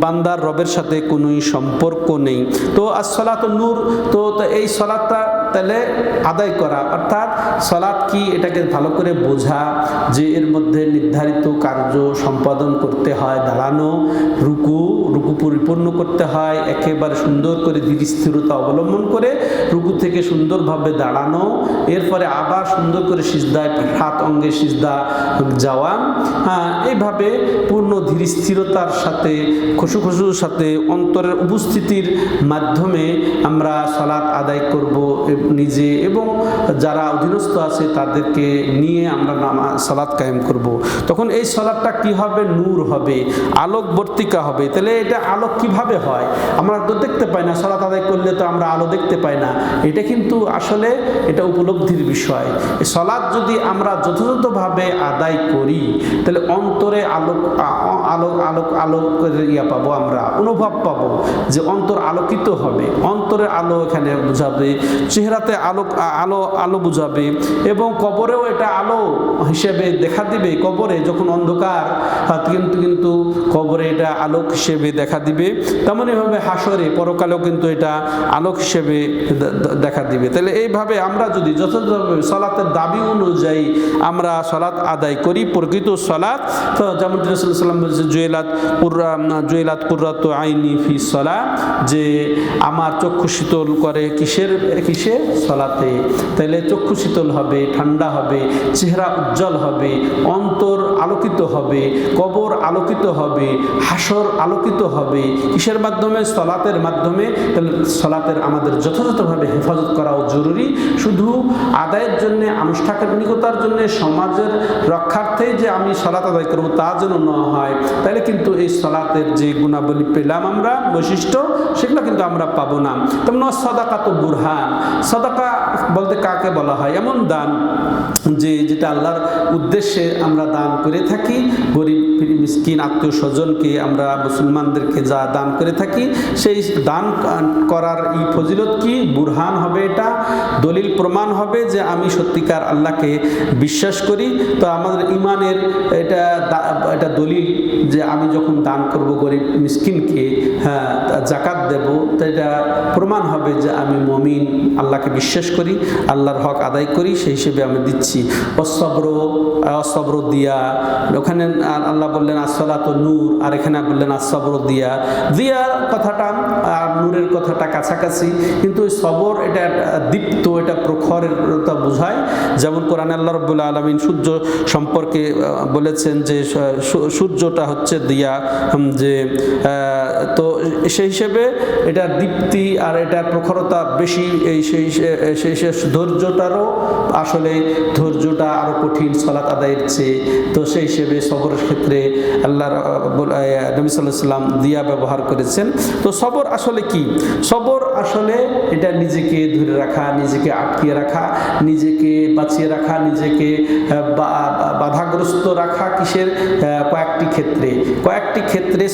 বান্দার রবের সাথে কোনোই সম্পর্ক নেই। তো আসসালাতু নূর, তো এই সালাতটা তাহলে আদায় করা, অর্থাৎ সালাত কি এটাকে ভালো করে বোঝা যে এর মধ্যে নির্ধারিত কার্য সম্পাদন করতে হয়, দাঁড়ানো, রুকু পরিপূর্ণ করতে হয়, একেবারে সুন্দর করে ধীর স্থিরতা অবলম্বন করে রুকু থেকে সুন্দরভাবে দাঁড়ানো, এরপরে আবার সুন্দর করে সিজদায় হাত অঙ্গে সিজদা যাওয়া, এইভাবে পূর্ণ ধীর স্থিরতার সাথে খুশুর সাথে অন্তরের উপস্থিতির মাধ্যমে আমরা সালাত আদায় করব নিজে এবং যারা অধীনস্থ আছে তাদেরকে নিয়ে আমরা সালাত কায়েম করব। তখন এই সালাতটা কি হবে? নূর হবে, আলোকবর্তিকা হবে। তাহলে এটা আলোক কিভাবে হয়? আমরা তো দেখতে পাই না, সালাত আদায় করলে তো আমরা আলো দেখতে পাই না, এটা কিন্তু আসলে এটা উপলব্ধির বিষয়। এই সালাত যদি আমরা যথাযথভাবে আদায় করি তাহলে অন্তরে আলোকের পাবো, আমরা অনুভব পাবো যে অন্তর আলোকিত হবে, অন্তরের আলো এখানে বুঝাবে, চেহারাতে আলো বুঝাবে এবং কবরেও এটা আলো হিসেবে দেখা দিবে। কবরে যখন অন্ধকার কিন্তু কবরে এটা আলোক হিসেবে দেখা দিবে, তেমনইভাবে হাসরে পরকালেও কিন্তু এটা আলোক হিসেবে দেখা দিবে। তাহলে এইভাবে আমরা যদি যথাযথভাবে সালাতের দাবি অনুযায়ী আমরা সালাত আদায় করি, প্রকৃত সালাত, তো যেমন রাসূলুল্লাহ সাল্লাল্লাহু আলাইহি ওয়াসাল্লাম বলেছে জুয়েলাত কুররাতু আইনি ফি সালাহ, যে আমার চক্ষু শীতল করে কিসে সালাতে। তাহলে চক্ষু শীতল হবে, ঠান্ডা হবে, চেহারা উজ্জ্বল হবে, অন্তর আলোকিত হবে, কবর আলোকিত হবে, হাসর আলোকিত হবে। কিসের মাধ্যমে? সালাতের মাধ্যমে। তাহলে সালাতের আমাদের যথাযথভাবে হেফাজত করাও জরুরি। শুধু আদায়ের জন্য, আনুষ্ঠানিকতার জন্য, সমাজের রক্ষার্থে যে আমি সালাত আদায় করবো তা যেন না হয়। তাহলে কিন্তু এই সালাতের যে গুণাবলী পেলাম আমরা, বৈশিষ্ট্য, সেগুলো কিন্তু আমরা পাবো না। তেমন সাদাকা তো বুরহান, সাদাকা বলতে কাকে বলা হয়? এমন দান যেটা আল্লাহর উদ্দেশ্যে আমরা দান করে থাকি, গরিব মিসকিন আত্মীয় স্বজনকে, আমরা মুসলমানদেরকে যা দান করে থাকি, সেই দান করার এই ফজিলত কি? বুরহান হবে, এটা দলিল প্রমাণ হবে যে আমি সত্যিকার আল্লাহকে বিশ্বাস করি। তো আমাদের ইমানের এটা দলিল যে আমি যখন দান করব গরিব মিসকিনকে, জাকাত দেব, তো এটা প্রমাণ হবে যে আমি মুমিন, আল্লাহকে বিশ্বাস করি, আল্লাহর হক আদায় করি, সেই হিসেবে আমি দিচ্ছি। অসবর দিয়া, ওখানে আল্লাহ বললেন আসসালাতু নূর, আর এখানে বললেন আসবর দিয়া। কথাটা আর নূরের কথাটা কাছাকাছি, কিন্তু ওই সবর এটা দীপ্ত, এটা প্রখরতা বোঝায়। যেমন কোরআনে আল্লাহ রাব্বুল আলামিন সূর্য সম্পর্কে বলেছেন যে সূর্যটা হচ্ছে দিয়া, যে তো সেই হিসেবে এটা দীপ্তি আর এটার প্রখরতা বেশি। সেই ধৈর্যটারও আসলে ধৈর্যটা আরো কঠিন সালাত আদায়ের চেয়ে। তো সেই হিসেবে সবরের ক্ষেত্রে আল্লাহ নবী সাল্লাল্লাহু আলাইহি ওয়াসাল্লাম দিয়া ব্যবহার করেছেন। তো সবর আসলে কি? সবর আসলে এটা নিজেকে ধরে রাখা, নিজেকে আটকিয়ে রাখা, নিজেকে বাঁচিয়ে রাখা, নিজেকে বাধাগ্রস্ত রাখা। কিসের? কয়েকটি ক্ষেত্রে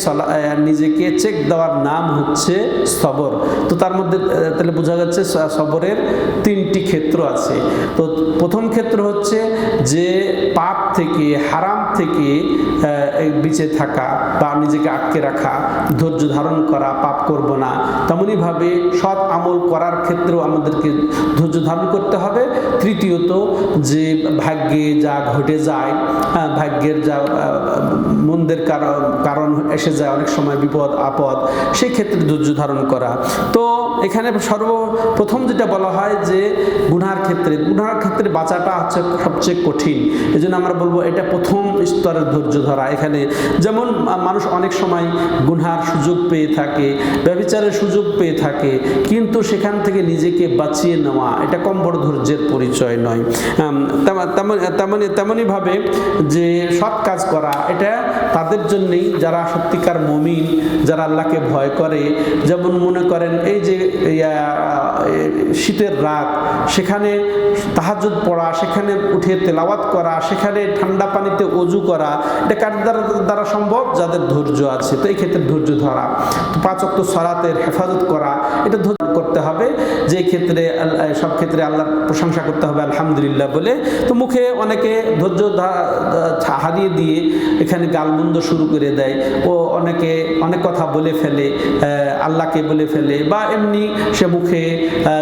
নিজেকে চেক দেওয়ার নাম হচ্ছে সবর। তো তার মধ্যে তাহলে বোঝা যাচ্ছে সবরের তিনটি ক্ষেত্র আছে। তো প্রথম ক্ষেত্র হচ্ছে যে পাপ থেকে, হারাম থেকে বেঁচে থাকা বা নিজেকে আটকে রাখা, ধৈর্য ধারণ করা, পাপ করব না। তেমনইভাবে সৎ আমল করার ক্ষেত্রেও আমাদেরকে ধৈর্য ধারণ করতে হবে। তৃতীয়ত যে ভাগ্যে যা ঘটে যায়, ভাগ্যের যা মন্দের কারণ এসে যায়, অনেক সময় বিপদ আপদ, সেই ক্ষেত্রে ধৈর্য ধারণ করা। তো এখানে সর্বপ্রথম যেটা বলা হয় যে গুনার ক্ষেত্রে বাঁচাটা হচ্ছে সবচেয়ে কঠিন। এই জন্য আমরা বলবো এটা প্রথম স্তরের ধৈর্য ধরা। এখানে যেমন মানুষ অনেক সময় গুনার সুযোগ পেয়ে থাকে, ব্যভিচারের সুযোগ পেয়ে থাকে, কিন্তু সেখান থেকে নিজেকে বাঁচিয়ে নেওয়া এটা কম বড় ধৈর্যের পরিচয় নয়। তেমনইভাবে যে সৎ কাজ করা, এটা তাদের জন্যেই যারা সত্যিকার মুমিন, যারা আল্লাহকে ভয় করে। যেমন মনে করেন এই যে শীতের রাত, সেখানে তাহাজ্জুদ পড়া, সেখানে উঠে তেলাওয়াত করা, সেখানে ঠান্ডা পানিতে ওযু করা, এটা কার দ্বারা সম্ভব? যাদের ধৈর্য আছে। তো এই ক্ষেত্রে ধৈর্য ধরা। 5 ওয়াক্ত সালাতের হেফাজত করা, এটা ধৈর্য করতে হবে। যে ক্ষেত্রে সব ক্ষেত্রে আল্লাহর প্রশংসা করতে হবে আলহামদুলিল্লাহ বলে। তো মুখে অনেকে ধৈর্য হারিয়ে দিয়ে এখানে গালমন্দ শুরু করে দেয়, ও অনেকে অনেক কথা বলে ফেলে, আল্লাহকে বলে ফেলে, বা এমনি সে মুখে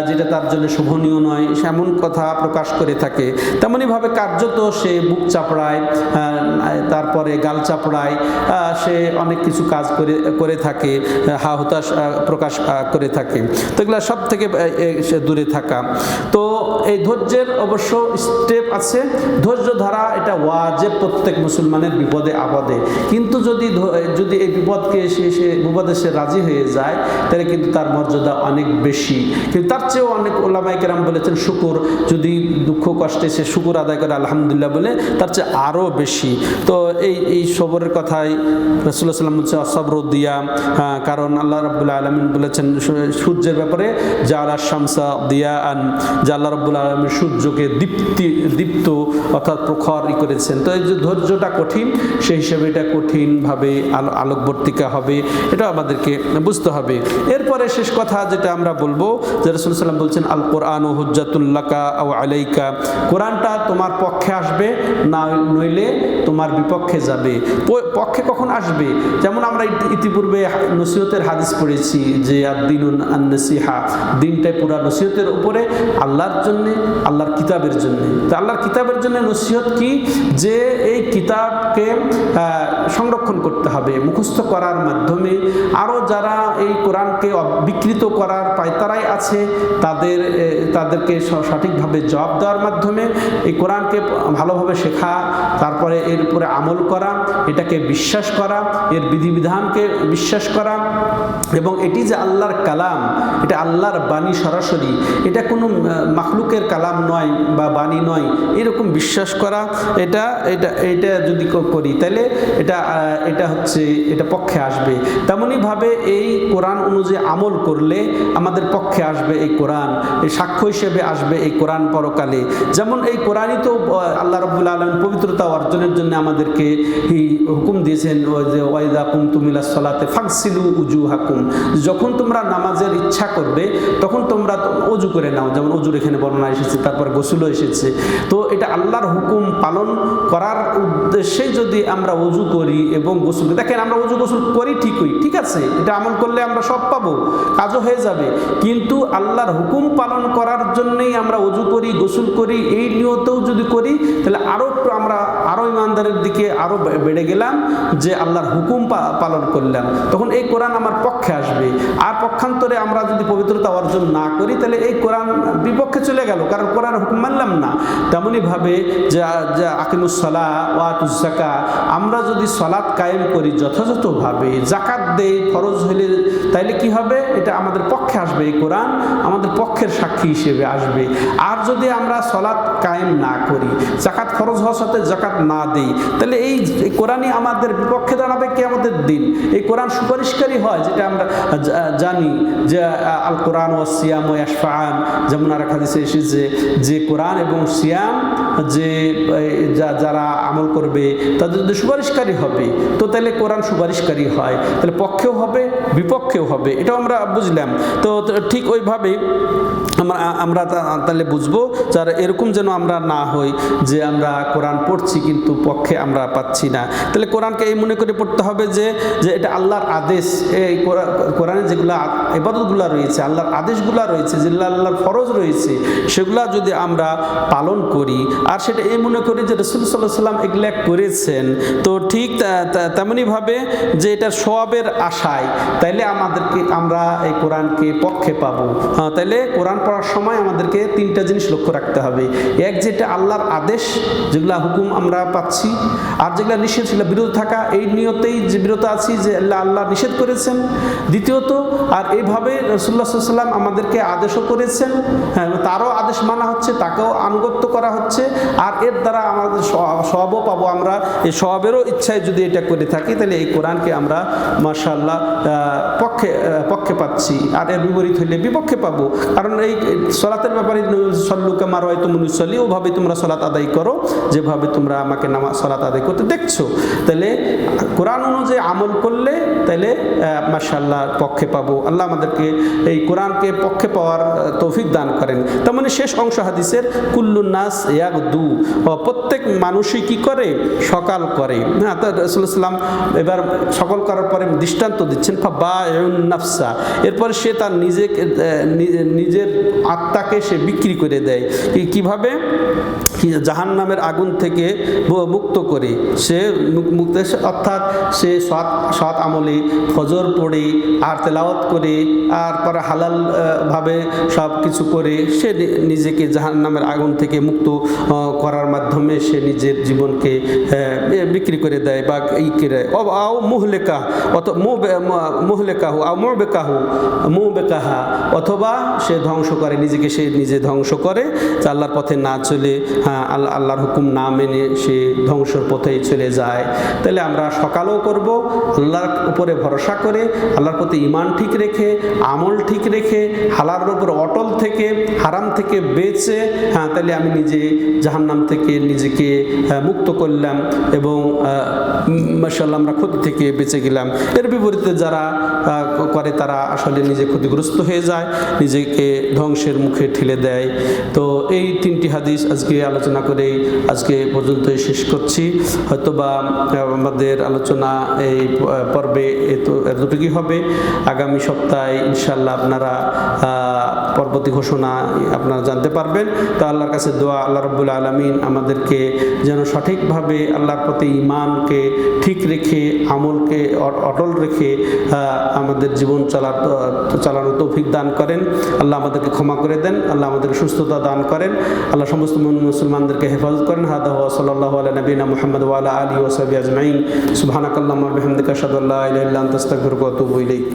যেটা তার জন্য শোভনীয় নয় এমন কথা প্রকাশ করে থাকে। তেমনইভাবে কার্যত সে বুক চাপড়ায়, তারপরে গাল চাপড়ায়, সে অনেক কিছু কাজ করে থাকে, হতাশ প্রকাশ করে থাকে। তো এগুলো সব থেকে সে দূরে থাকা। তো এই ধৈর্যের অবশ্য স্টেপ আছে। ধৈর্য ধরা এটা ওয়াজিব প্রত্যেক মুসলমানের বিপদে আপদে। কিন্তু যদি এই বিপদে সে রাজি হয়ে যায়, তাহলে কিন্তু তার মর্যাদা অনেক বেশি। কিন্তু তার চেয়েও অনেক ওলামায়ে কেরাম বলেছেন শুকর, যদি দুঃখ কষ্টে সে শুকর আদায় করে আলহামদুলিল্লাহ বলে, তার চেয়ে আরও বেশি। তো এই সবরের কথাই রাসূলুল্লাহ সাল্লাল্লাহু আলাইহি ওয়াসাল্লাম বলছে আসবর দিয়া, কারণ আল্লাহ রাব্বুল আলামিন বলেছেন সূর্যের ব্যাপারে জাআলা শামসা দিয়াআন, যে আল্লাহ রাব্বুল আলামিন সূর্যকে দীপ্ত অর্থাৎ প্রখর করেছেন। তো এই যে ধৈর্যটা কঠিন, সেই হিসেবে এটা কঠিনভাবে আলোকবর্তিকা হবে, এটা আমাদেরকে বুঝতে হবে। এরপরে শেষ কথা যেটা আমরা বলবো, যে রাসূলুল্লাহ সাল্লাল্লাহু আলাইহি ওয়াসাল্লাম বলছেন আল কোরআনু হুজ্জাতুল লাকা আও আলাইকা, কোরআনটা তোমার পক্ষে আসবে, না নইলে তোমার বিপক্ষে যাবে। পক্ষে কখন আসবে? যেমন আমরা ইতিপূর্বে নসিহতের হাদিস পড়েছি যে আদ-দীনুন আন-নাসিহা, দিনটাই পুরা নসিহতের উপরে, আল্লাহর জন্য, আল্লাহর কিতাবের জন্য। তো আল্লাহর কিতাবের জন্য নসিহত কি? যে এই কিতাবকে সংরক্ষণ করতে হবে মুখস্থ করার মাধ্যমে। আরও যারা এই কোরআনকে বিকৃত করার পায়তারায় আছে, তাদেরকে সঠিকভাবে জবাব দেওয়ার মাধ্যমে এই কোরআনকে ভালোভাবে শেখা, তারপরে এর উপরে আমল করা, এটাকে বিশ্বাস করা, এর বিধিবিধানকে বিশ্বাস করা, এবং এটি যে আল্লাহর কালাম, এটা আল্লাহর বাণী সরাসরি, এটা কোনো মাখলুকের কালাম নয় বা বাণী নয়, এরকম বিশ্বাস করা, এটা যদি করি তাহলে এটা পক্ষে আসবে। তেমনইভাবে এই কোরআন অনুযায়ী আমল করলে আমাদের পক্ষে আসবে এই কোরআন, এই সাক্ষ্য হিসেবে আসবে এই কোরআন পরকালে। যেমন এই কোরআনই তো আল্লাহ রাব্বুল আলামিন পবিত্রতা অর্জনের জন্য আমাদেরকে হুকুম দিয়েছেন, যে ওয়াইদা কুমতুম ইলাস সালাতে ফাগসিলু উজুহাকুম, যখন তোমরা নামাজের ইচ্ছা করবে তখন তোমরা ওযু করে নাও। যেমন ওযুর এখানে বর্ণনা এসেছে, তারপর গোসলও এসেছে। তো এটা আল্লাহর হুকুম পালন করার উদ্দেশ্যে যদি আমরা ওযু করি এবং গোসল, দেখেন আমরা ওযু গোসল করি ঠিকই, ঠিক আছে, এটা আমল করলে আমরা সব পাবো, কাজও হয়ে যাবে। কিন্তু আল্লাহর হুকুম পালন করার জন্যই আমরা ওযু করি, গোসল করি, এই নিয়তেও যদি করি তাহলে আমরা আরও ইমানদারের দিকে আরও বেড়ে গেলাম, যে আল্লাহর হুকুম পালন করলাম। তখন এই কোরআন আমার পক্ষে আসবে। আর পক্ষান্তরে আমরা যদি পবিত্রতা অর্জন না করি তাহলে এই কোরআন বিপক্ষে চলে গেল, কারণ কোরআন হুকুম মানলাম না। তেমনইভাবে যে আকিমুস সালাহ ওয়া আতুজ যাকাত, আমরা যদি সালাত কায়েম করি যথাযথভাবে, যাকাত দেই ফরজ হলে, তাইলে কি হবে? এটা আমাদের পক্ষে আসবে, এই কোরআন আমাদের পক্ষের সাক্ষী হিসেবে আসবে। আর যদি আমরা সালাত কায়েম না করি, যাকাত ফরজ হওয়ার সাথে যাকাত না দিই, তাহলে এই কোরআনই আমাদের বিপক্ষে দাঁড়াবে কিয়ামতের দিন। এই কোরআন সুপারিশকারী হয়, যেটা আমরা জানি যে আল কোরআন ও সিয়াম ও ইয়াশফাআন, যেমন আর এক হাদিসে এসেছে যে কোরআন এবং সিয়াম যে যারা আমল করবে তাদের যদি সুপারিশকারী হবে, তো তাহলে কোরআন সুপারিশকারী হয়, তাহলে পক্ষেও হবে বিপক্ষেও হবে, এটাও আমরা বুঝলাম। তো ঠিক ওইভাবেই আমরা তাহলে বুঝবো যারা এরকম যেন আমরা না হই যে আমরা কোরআন পড়ছি কিন্তু পক্ষে আমরা পাচ্ছি না। তাহলে কোরআনকে এই মনে করে পড়তে হবে যে এটা আল্লাহর আদেশ। এই কোরআনে যেগুলো ইবাদতগুলো রয়েছে, আল্লাহর আদেশগুলো রয়েছে, যেগুলো আল্লাহর ফরজ রয়েছে, সেগুলা যদি আমরা পালন করি আর সেটা এই মনে করি যে রাসূল সাল্লাল্লাহু আলাইহি ওয়াসাল্লাম এগুলা করেছেন, তো ঠিক তেমনিভাবে যে এটা সওয়াবের আশায়, তাইলে আমরা এই কোরআনকে পক্ষে পাবো। তাইলে কোরআন পড়ার সময় আমাদেরকে তিনটা জিনিস লক্ষ্য রাখতে হবে। এক, যেটা আল্লাহর আদেশ, যেগুলা হুকুম আমরা পাচ্ছি, আর যেগুলা নিষেধ সেগুলো বিরত থাকা, এই নিয়তেই যে বিরত আছি যে আল্লাহ নিষেধ করেছেন। দ্বিতীয়ত, আর এইভাবে রাসূলুল্লাহ সাল্লাল্লাহু আলাইহি ওয়াসাল্লাম আমাদেরকে আদেশও করেছেন, হ্যাঁ, তারও আদেশ মানা হচ্ছে, তাকেও আনুগত্য করা হচ্ছে, আর এর দ্বারা আমাদের সওয়াবও পাবো। আমরা এই সওয়াবেরও ইচ্ছায় যদি এটা করে থাকি, তাহলে এই কোরআনকে আমরা মাশাআল্লাহ পক্ষে পাচ্ছি, আর এর বিপরীত হইলে বিপক্ষে পাবো। কারণ এই সালাতের ব্যাপারে সল্লু কামা রাআইতুমুনি উসাল্লি, ওভাবে তোমরা সালাত আদায় করো যেভাবে তোমরা আমাকে সালাত আদায় করতে দেখছো। তাহলে কোরআন অনুযায়ী আমল করলে তাহলে মাশাআল্লাহ পক্ষে পাবো। আল্লাহ আমাদেরকে এই কোরআনকে পক্ষে পাওয়ার তৌফিক দান করেন। তার মানে শেষ অংশ হাদিসের কুল্লুন নাস ইয়াগদু, প্রত্যেক মানুষই কি করে, সকাল করে। হ্যাঁ, তো রাসূলুল্লাহ সাল্লাল্লাহু আলাইহি ওয়াসাল্লাম এবার সকাল করার পরে দৃষ্টান্ত দিচ্ছেন, ফাবায়ুন নাফসা, এরপরে সে তার নিজের আত্মাকে সে বিক্রি করে দেয়। কিভাবে? জাহান্নামের আগুন থেকে মুক্ত করে সে মুক্ত, অর্থাৎ সে সৎ আমলে ফজর পড়ে আর তেলাওয়াত করে আর পরে হালাল ভাবে সব কিছু করে সে নিজেকে জাহান্নামের আগুন থেকে মুক্ত করার মাধ্যমে সে নিজের জীবনকে বিক্রি করে দেয় বা ই করে আও মুহলেকা মুহলেকাহু আও মুবেকাহা, অথবা সে ধ্বংস করে নিজেকে, সে নিজে ধ্বংস করে, আল্লাহর পথে না চলে, আল্লাহর হুকুম না মেনে সে ধ্বংসের পথেই চলে যায়। তাহলে আমরা সকালও করব আল্লাহর উপরে ভরসা করে, আল্লাহর প্রতি ঈমান ঠিক রেখে, আমল ঠিক রেখে, হালালের উপর অটল থেকে, হারাম থেকে বেঁচে, হ্যাঁ, তাহলে আমি নিজে জাহান্নাম থেকে নিজেকে মুক্ত করলাম এবং মাশাআল্লাহ আমরা ক্ষতি থেকে বেঁচে গেলাম। এর বিপরীতে যারা করে তারা আসলে নিজে ক্ষতিগ্রস্ত হয়ে যায়, নিজেকে ধ্বংসের মুখে ঠেলে দেয়। তো এই তিনটি হাদিস আজকে আলোচনা করে আজকে পর্যন্তই শেষ করছি। হয়তোবা আমাদের আলোচনা এই পর্বে এতটুকুই হবে। আগামী সপ্তাহে ইনশাআল্লাহ আপনারা পরবর্তী ঘোষণা আপনারা জানতে পারবেন। তো আল্লাহর কাছে দোয়া, আল্লাহ রাব্বুল আলামিন আমাদেরকে যেন সঠিকভাবে আল্লাহর প্রতি ঈমানকে ঠিক রেখে, আমলকে অটল রেখে আমাদের জীবন চালানোর তৌফিক দান করেন। আল্লাহ আমাদেরকে ক্ষমা করে দেন, আল্লাহ আমাদেরকে সুস্থতা দান করেন, আল্লাহ সমস্ত মুসলমানদেরকে হেফাজত করেন। হাদা ওয়া সাল্লাল্লাহু আলা নবিনা মুহাম্মদ ওয়া আলা আলিহি ওয়া সাহবিহি আজমাইন। সুবহানাকাল্লাহুম্মা ওয়া বিহামদিকা আশহাদু আল্লা ইলাহা ইল্লা আনতা আস্তাগফিরুকা ওয়া আতুবু ইলাইক।